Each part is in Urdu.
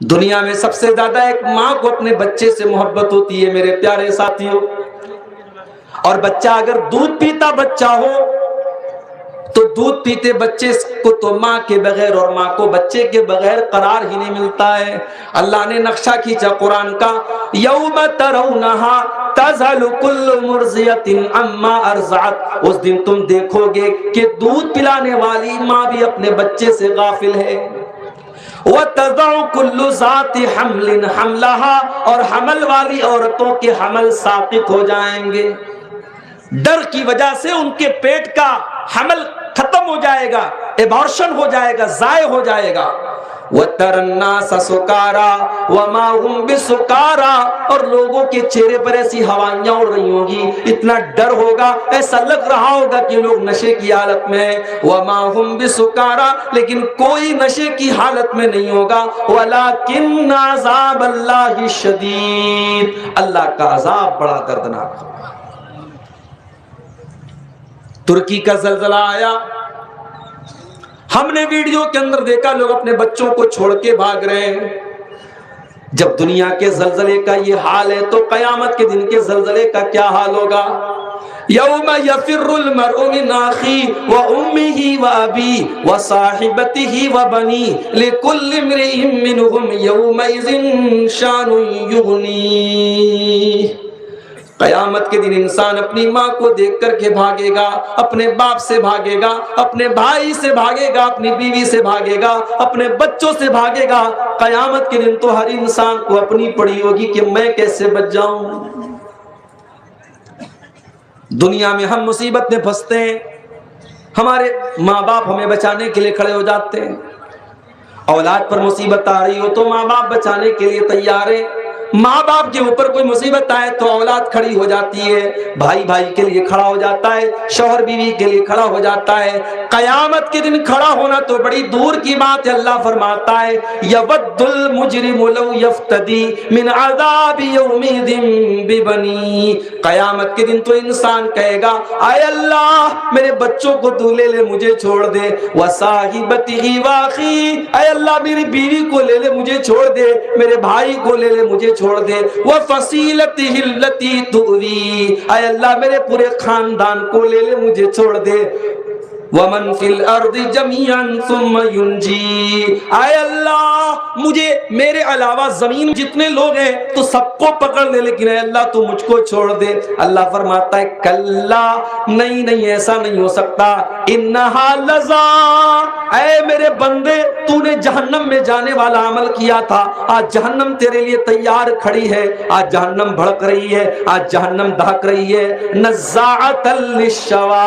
دنیا میں سب سے زیادہ ایک ماں کو اپنے بچے سے محبت ہوتی ہے میرے پیارے ساتھیوں. اور بچہ اگر دودھ پیتا بچہ ہو تو دودھ پیتے بچے کو تو ماں کے بغیر اور ماں کو بچے کے بغیر قرار ہی نہیں ملتا ہے. اللہ نے نقشہ کھینچا قرآن کا, یوم ترونہا تذہل کل مرضیۃ عما ارضعت, اس دن تم دیکھو گے کہ دودھ پلانے والی ماں بھی اپنے بچے سے غافل ہے. وَتَضَعُ كُلُّ ذَاتِ حَمْلٍ حَمْلَهَا, اور حمل والی عورتوں کے حمل ساقط ہو جائیں گے. ڈر کی وجہ سے ان کے پیٹ کا حمل ختم ہو جائے گا, ایبارشن ہو جائے گا, ضائع ہو جائے گا. وَتَرَى النَّاسَ سُكَارَىٰ وَمَا هُمْ بِسُكَارَىٰ, اور لوگوں کے چہرے پر ایسی ہوائیاں اڑ رہی ہوں گی, اتنا ڈر ہوگا, ایسا لگ رہا ہوگا کہ لوگ نشے کی حالت میں ہیں. وَمَا هُمْ بِسُكَارَىٰ, لیکن کوئی نشے کی حالت میں نہیں ہوگا. وَلَٰكِنَّ عَذَابَ اللَّهِ شَدِيدٌ, اللہ کا عذاب بڑا دردناک ہوگا. ترکی کا زلزلہ آیا, ہم نے ویڈیو کے اندر دیکھا لوگ اپنے بچوں کو چھوڑ کے بھاگ رہے ہیں. جب دنیا کے زلزلے کا یہ حال ہے تو قیامت کے دن کے زلزلے کا کیا حال ہوگا؟ یوم یفر المرء من اخیہ وامہ وابیہ وصاحبتہ وبنیہ لکل امرئ منہم یومئذ شان یغنیہ. قیامت کے دن انسان اپنی ماں کو دیکھ کر کے بھاگے گا, اپنے باپ سے بھاگے گا, اپنے بھائی سے بھاگے گا, اپنی بیوی سے بھاگے گا, اپنے بچوں سے بھاگے گا. قیامت کے دن تو ہر انسان کو اپنی پڑی ہوگی کہ میں کیسے بچ جاؤں. دنیا میں ہم مصیبت میں پھنستے ہیں, ہمارے ماں باپ ہمیں بچانے کے لیے کھڑے ہو جاتے ہیں. اولاد پر مصیبت آ رہی ہو تو ماں باپ بچانے کے لیے تیار ہیں. ماں باپ کے اوپر کوئی مصیبت آئے تو اولاد کھڑی ہو جاتی ہے, بھائی بھائی کے لیے کھڑا ہو جاتا ہے, شوہر بیوی کے لیے کھڑا ہو جاتا ہے. قیامت کے دن کھڑا ہونا تو بڑی دور کی بات ہے. اللہ فرماتا ہے یود المجرم لو یفتدی من عذاب یومئذ ببنی. قیامت کے دن تو انسان کہے گا اے اللہ میرے بچوں کو تو لے لے, مجھے چھوڑ دے. وصاحبتہ واخی, اے اللہ میری بیوی کو لے لے, مجھے چھوڑ دے. میرے بھائی کو لے لے, مجھے چھوڑ دے. وفصیلتہ التی تؤوی, اے اللہ میرے پورے خاندان کو لے لے, مجھے چھوڑ دے. ومن فی الارض جميعا ثم ینجی, اے اللہ مجھے میرے علاوہ زمین جتنے لوگ ہیں تو سب کو پکڑ لے, لیکن اے اللہ تو مجھ کو چھوڑ دے. اللہ فرماتا ہے کلا, نہیں نہیں ایسا نہیں ہو سکتا. انہا لظا, اے میرے بندے تو نے جہنم میں جانے والا عمل کیا تھا, آج جہنم تیرے لیے تیار کھڑی ہے. آج جہنم بھڑک رہی ہے, آج جہنم دہک رہی ہے. نزاعۃ للشوا,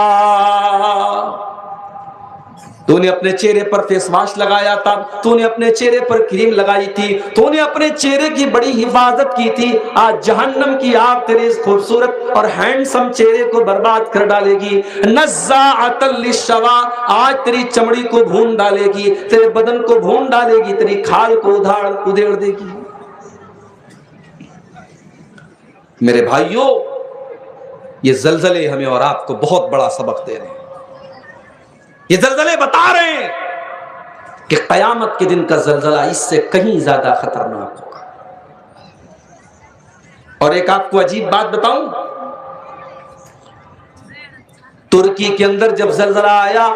تو نے اپنے چہرے پر فیس واش لگایا تھا, تو نے اپنے چہرے پر کریم لگائی تھی, تو نے اپنے چہرے کی بڑی حفاظت کی تھی. آج جہنم کی آگ تیرے اس خوبصورت اور ہینڈسم چہرے کو برباد کر ڈالے گی. نزاعۃ للشوا, آج تیری چمڑی کو بھون ڈالے گی, تیرے بدن کو بھون ڈالے گی, تیری کھال کو ادھیڑ دے گی. میرے بھائیوں, یہ زلزلے ہمیں اور آپ کو بہت بڑا سبق دے رہے ہیں. یہ زلزلے بتا رہے ہیں کہ قیامت کے دن کا زلزلہ اس سے کہیں زیادہ خطرناک ہوگا. اور ایک آپ کو عجیب بات بتاؤں, ترکی کے اندر جب زلزلہ آیا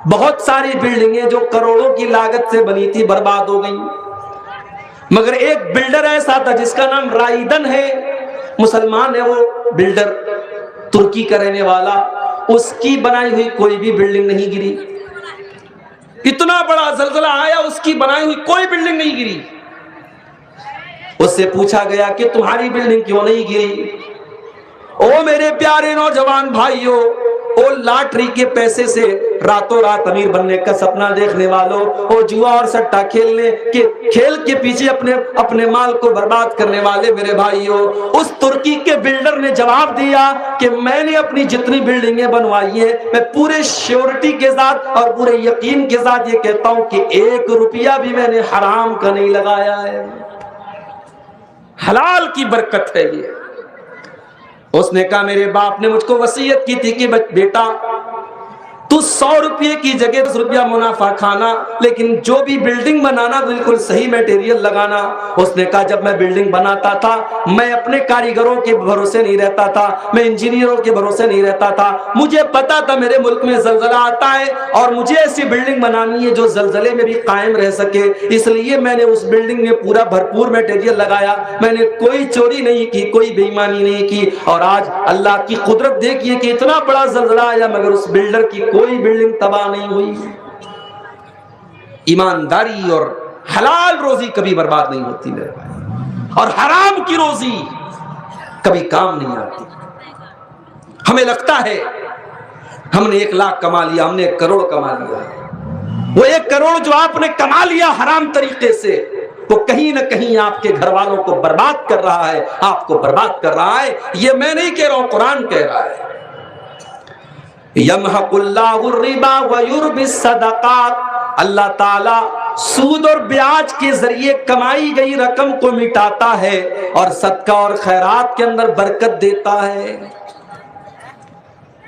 بہت ساری بلڈنگیں جو کروڑوں کی لاگت سے بنی تھی برباد ہو گئیں, مگر ایک بلڈر ایسا تھا جس کا نام رائیدن ہے, مسلمان ہے وہ بلڈر, ترکی کا رہنے والا, اس کی بنائی ہوئی کوئی بھی بلڈنگ نہیں گری. اتنا بڑا زلزلہ آیا, اس کی بنائی ہوئی کوئی بلڈنگ نہیں گری. اس سے پوچھا گیا کہ تمہاری بلڈنگ کیوں نہیں گری؟ او میرے پیارے نوجوان بھائیوں, او لاٹری کے پیسے سے راتوں رات امیر بننے کا سپنا دیکھنے والوں, او جوا اور سٹا کھیلنے کے کھیل کے پیچھے اپنے مال کو برباد کرنے والے میرے بھائیوں, اس ترکی کے بلڈر نے جواب دیا کہ میں نے اپنی جتنی بلڈنگیں بنوائی ہیں میں پورے شیورٹی کے ساتھ اور پورے یقین کے ساتھ یہ کہتا ہوں کہ 1 روپیہ بھی میں نے حرام کا نہیں لگایا ہے, حلال کی برکت ہے یہ. اس نے کہا میرے باپ نے مجھ کو وصیت کی تھی کہ بیٹا تو 100 روپے کی جگہ 10 روپیہ منافع کھانا، لیکن جو بھی بلڈنگ بنانا بالکل صحیح میٹیریل لگانا۔ اس نے کہا جب میں بلڈنگ بناتا تھا میں اپنے کاریگروں کے بھروسے نہیں رہتا تھا، میں انجینئروں کے بھروسے نہیں رہتا تھا، مجھے پتا تھا میرے ملک میں زلزلہ آتا ہے اور مجھے ایسی بلڈنگ بنانی ہے جو زلزلے میں بھی قائم رہ سکے، اس لیے میں نے اس بلڈنگ میں پورا بھرپور میٹیریل لگایا، میں نے کوئی چوری نہیں کی، کوئی بے ایمانی نہیں کی، اور آج اللہ کی قدرت دیکھیے کہ اتنا بڑا زلزلہ آیا مگر اس بلڈر کی کوئی بلڈنگ تباہ نہیں ہوئی۔ ایمانداری اور حلال روزی کبھی برباد نہیں ہوتی میرے بھائی، اور حرام کی روزی کبھی کام نہیں آتی۔ ہمیں لگتا ہے ہم نے 1 لاکھ کما لیا، ہم نے 1 کروڑ کما لیا، وہ 1 کروڑ جو آپ نے کما لیا حرام طریقے سے وہ کہیں نہ کہیں آپ کے گھر والوں کو برباد کر رہا ہے، آپ کو برباد کر رہا ہے۔ یہ میں نہیں کہہ رہا ہوں، قرآن کہہ رہا ہے۔ یمحق اللہ الربا ویربی الصدقات، اللہ تعالی سود اور بیاج کے ذریعے کمائی گئی رقم کو مٹاتا ہے اور صدقہ اور خیرات کے اندر برکت دیتا ہے۔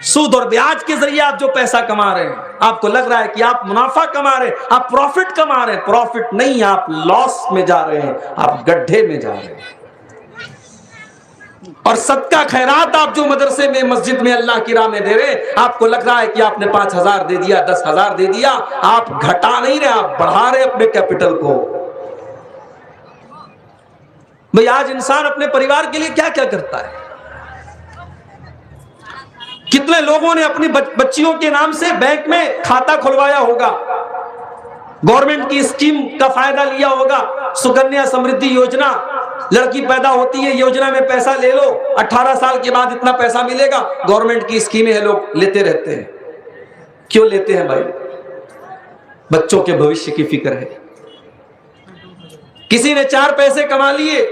سود اور بیاج کے ذریعے آپ جو پیسہ کما رہے ہیں، آپ کو لگ رہا ہے کہ آپ منافع کما رہے ہیں، آپ پروفٹ کما رہے ہیں، پروفٹ نہیں، آپ لاس میں جا رہے ہیں، آپ گڈھے میں جا رہے ہیں۔ اور صدقہ خیرات آپ جو مدرسے میں مسجد میں اللہ کی راہ میں دے رہے ہیں، آپ کو لگ رہا ہے کہ آپ نے 5,000 دے دیا، 10,000 دے دیا، آپ گھٹا نہیں رہے، آپ بڑھا رہے اپنے کیپٹل کو۔ بھئی آج انسان اپنے پریوار کے لیے کیا کیا کرتا ہے؟ کتنے لوگوں نے اپنی بچیوں کے نام سے بینک میں کھاتہ کھلوایا ہوگا، گورنمنٹ کی اسکیم کا فائدہ لیا ہوگا، سکنیا سمردھی یوجنا، لڑکی پیدا ہوتی ہے یوجنا میں پیسہ لے لو، 18 سال کے بعد اتنا پیسہ ملے گا، گورنمنٹ کی اسکیمیں ہیں، لوگ لیتے رہتے ہیں۔ کیوں لیتے ہیں بھائی؟ بچوں کے بھوشیہ کی فکر ہے۔ کسی نے 4 پیسے کما لیے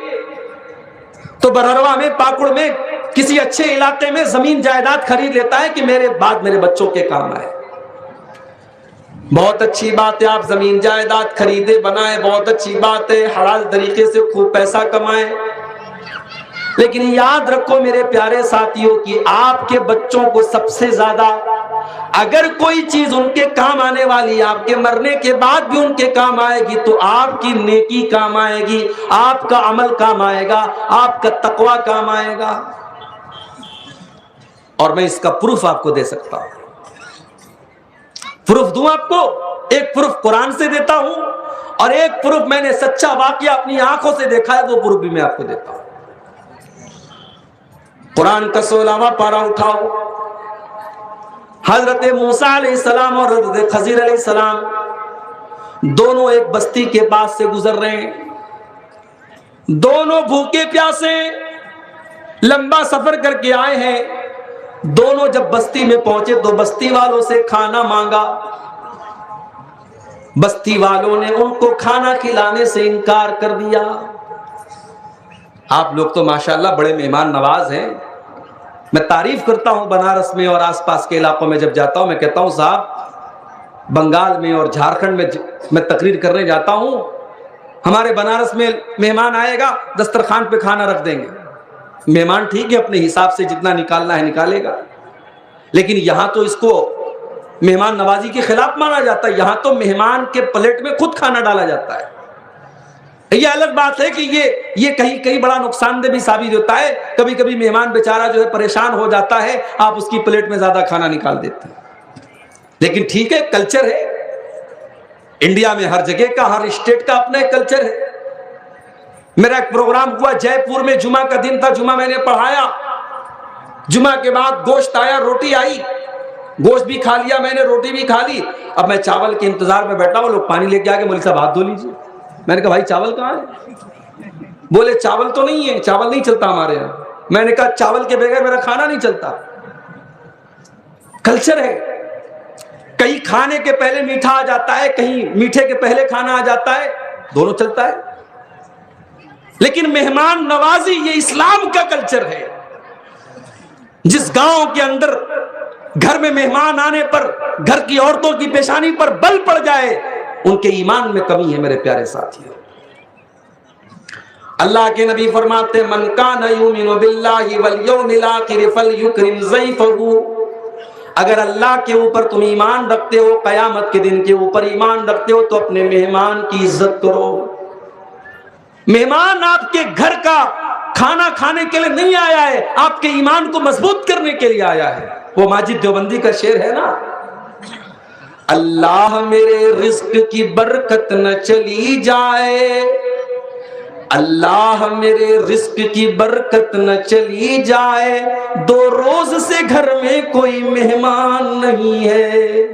تو برہروا میں، پاکڑ میں، کسی اچھے علاقے میں زمین جائیداد خرید لیتا ہے کہ میرے بعد میرے بچوں کے کام آئے۔ بہت اچھی بات ہے، آپ زمین جائیداد خریدے بنائیں، بہت اچھی بات ہے، حلال طریقے سے خوب پیسہ کمائیں، لیکن یاد رکھو میرے پیارے ساتھیوں کہ آپ کے بچوں کو سب سے زیادہ اگر کوئی چیز ان کے کام آنے والی، آپ کے مرنے کے بعد بھی ان کے کام آئے گی تو آپ کی نیکی کام آئے گی، آپ کا عمل کام آئے گا، آپ کا تقوی کام آئے گا۔ اور میں اس کا پروف آپ کو دے سکتا ہوں۔ پروف دوں آپ کو؟ ایک پروف قرآن سے دیتا ہوں اور ایک پروف میں نے سچا واقعہ اپنی آنکھوں سے دیکھا ہے، وہ پروف بھی میں آپ کو دیتا ہوں۔ قرآن کا 16واں پارہ اٹھاؤ۔ حضرت موسیٰ علیہ السلام اور حضرت خضر علیہ السلام دونوں ایک بستی کے پاس سے گزر رہے ہیں، دونوں بھوکے پیاسے لمبا سفر کر کے آئے ہیں۔ دونوں جب بستی میں پہنچے تو بستی والوں سے کھانا مانگا، بستی والوں نے ان کو کھانا کھلانے سے انکار کر دیا۔ آپ لوگ تو ماشاءاللہ بڑے مہمان نواز ہیں، میں تعریف کرتا ہوں بنارس میں اور آس پاس کے علاقوں میں جب جاتا ہوں، میں کہتا ہوں صاحب بنگال میں اور جھارکھنڈ میں تقریر کرنے جاتا ہوں، ہمارے بنارس میں مہمان آئے گا دسترخوان پہ کھانا رکھ دیں گے، مہمان ٹھیک ہے اپنے حساب سے جتنا نکالنا ہے نکالے گا، لیکن یہاں تو اس کو مہمان نوازی کے خلاف مانا جاتا ہے، یہاں تو مہمان کے پلیٹ میں خود کھانا ڈالا جاتا ہے۔ یہ الگ بات ہے کہ یہ کہیں بڑا نقصان دہ بھی ثابت ہوتا ہے، کبھی کبھی مہمان بیچارہ جو ہے پریشان ہو جاتا ہے، آپ اس کی پلیٹ میں زیادہ کھانا نکال دیتے ہیں، لیکن ٹھیک ہے، کلچر ہے۔ انڈیا میں ہر جگہ کا، ہر اسٹیٹ کا اپنا ایک کلچر ہے۔ میرا ایک پروگرام ہوا جے پور میں، جمعہ کا دن تھا، جمعہ میں نے پڑھایا، جمعہ کے بعد گوشت آیا، روٹی آئی، گوشت بھی کھا لیا میں نے، روٹی بھی کھا لی۔ اب میں چاول کے انتظار میں بیٹھا ہوں، لوگ پانی لے کے آگے، مولوی صاحب ہاتھ دھو لیجیے۔ میں نے کہا بھائی چاول کہاں ہے؟ بولے چاول تو نہیں ہے، چاول نہیں چلتا ہمارے یہاں۔ میں نے کہا چاول کے بغیر میرا کھانا نہیں چلتا۔ کلچر ہے، کہیں کھانے کے پہلے میٹھا آ جاتا ہے، کہیں میٹھے کے پہلے کھانا آ جاتا ہے، دونوں چلتا ہے۔ لیکن مہمان نوازی یہ اسلام کا کلچر ہے۔ جس گاؤں کے اندر گھر میں مہمان آنے پر گھر کی عورتوں کی پیشانی پر بل پڑ جائے، ان کے ایمان میں کمی ہے میرے پیارے ساتھیوں۔ اللہ کے نبی فرماتے من کان یؤمن باللہ والیوم الآخر فلیکرم ضیفہ، اگر اللہ کے اوپر تم ایمان رکھتے ہو، قیامت کے دن کے اوپر ایمان رکھتے ہو، تو اپنے مہمان کی عزت کرو۔ مہمان آپ کے گھر کا کھانا کھانے کے لیے نہیں آیا ہے، آپ کے ایمان کو مضبوط کرنے کے لیے آیا ہے۔ وہ ماجد دیوبندی کا شعر ہے نا، اللہ میرے رزق کی برکت نہ چلی جائے، اللہ میرے رزق کی برکت نہ چلی جائے، 2 روز سے گھر میں کوئی مہمان نہیں ہے۔